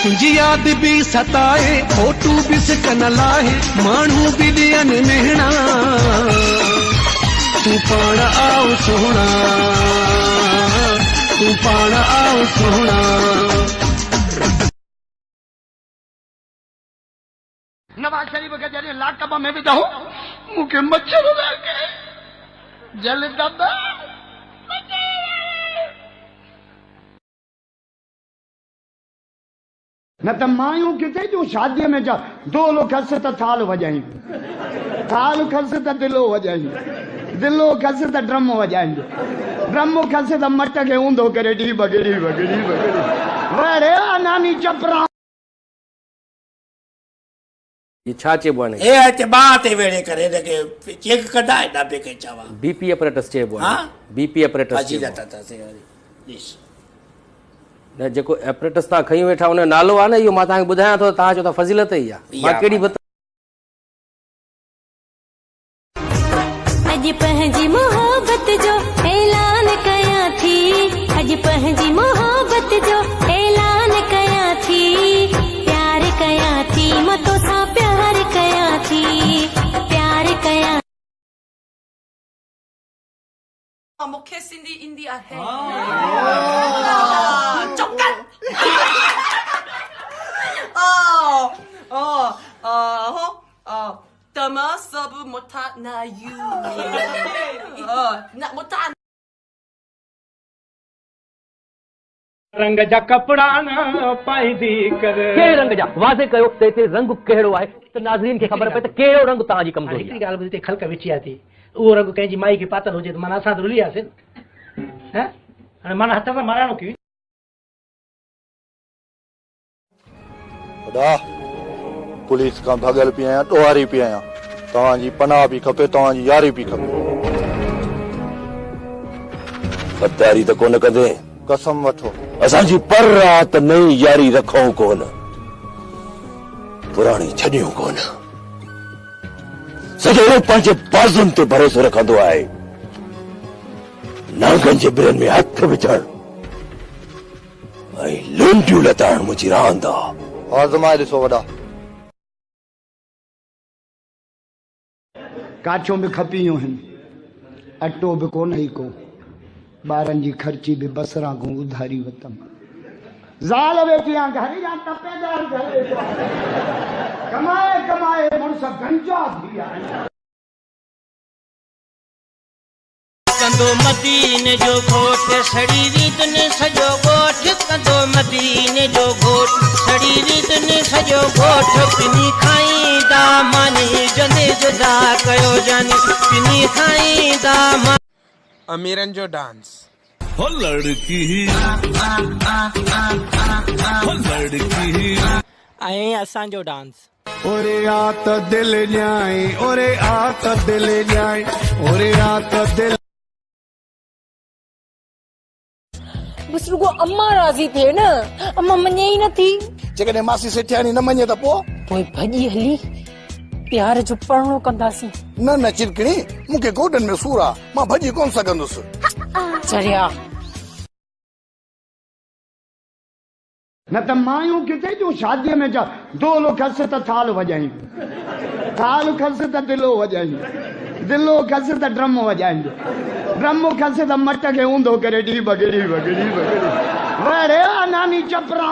तुझी याद भी सताए फोटू भी सिकन लाहे मानू भी दियन मेहना तू पाण आओ सोना तू पाण आओ सोना। नवाज शरीफ के जरिए लाकबा में भी दहो मुखे मच्छर के जल दबा न त मायूं किथे जो शादी में जा डोलो खस त थाल वजाई थाल खस त दिलो वजाई दिलो खस त ड्रम वजाई ड्रम खस त मट के ऊंधो करे डी बगड़ी बगड़ी बगड़ी वरे नानी चपरा ये छा चेबो ने ए ते बाते वेड़े करे के चेक कढाए डाबे के चावा बीपी अपरेटस चेबो हां बीपी अपरेटस अजी जाता था से दिस न जेको अपरेटस ता खई वेठा उन नालो आ न यो मा ता बुधाया तो ता जो ता फजीलत ही आ मा केडी बता अज पहजी मोहब्बत जो ऐलान कया थी अज पहजी मोहब्बत जो ऐलान कया थी प्यार कया थी मतो सा प्यार कया थी प्यार कया मुखे सिंधी ईंदी आहे तमा सब मोटा ना यू ना मोटा रंग जा कपड़ा न पाईंदी कर के रंग जा वाज़े कयो ते ते रंग केड़ो आहे त नाज़रीन के खबर पए त केड़ो रंग ता जी कमजोरी हिकिड़ी ॻाल्हि ॿुधी खलक विछी थी उहो रंग कंहिंजी माई खे पातल हुजे त माना असां त रुली वियासीं हैं हाणे माना हथ सां माराइणो की खुदा पुलिस खां भॻल पई आहियां ॾोहारी पई आहियां तव्हांजी पनाह बि खपे तव्हांजी यारी बि खपे गद्दारी त कोन कंदे कसम वठो असांजी पर रात नई यारी रखूं कोन पुराणी छॾियूं कोन सॼो पंहिंजे बाज़ुनि ते भरोसो रखंदो आहे नागनि जे बिरनि में हथ विझण ऐं लूंटियूं लताइण मुंहिंजी रांद आहे। आज़माए ॾिसो वॾा काछियूं बि खपियूं आहिनि अटो बि कोन ई को ॿारनि जी ख़र्ची बि बसरां को उधारी वरितमि ज़ाल वेठी आहे घर जा तपेदार घर वेठो आहे कमाए कमाए मुड़ुस गंजा थी विया आहिनि कंदो मदीने जो घोट सड़ी रीत ने सजो गोठ कंदो मदीने जो घोट सड़ी रीत ने सजो गोठ पिनी खाई दा मानी जने जुदा कयो जानी पिनी खाई दा अमीरन जो डांस हो लड़की ऐं असांजो डांस ओरे आ त दिल न्याय ओरे आ त दिल न्याय ओरे आ त दिल बस रुगो अम्मा राज़ी थिए न अम्मा मञे ई नथी जेकॾहिं मासी सेठियाणी न मञे त पोइ भॼी हली प्यार जो पढ़णो कंदासीं न न चिरकणी मूंखे गोॾनि में सूर आहे मां भॼी कोन सघंदुसि चरिया न त मायूं किथे जो शादीअ में जा डोलो खस त थाल वजाई थाल खस त दिलो वजाई दिलो खस त ड्रम वजाई ड्रम खस त मट के ऊंधो करे डी बगड़ी बगड़ी बगड़ी वरे नानी चपरा।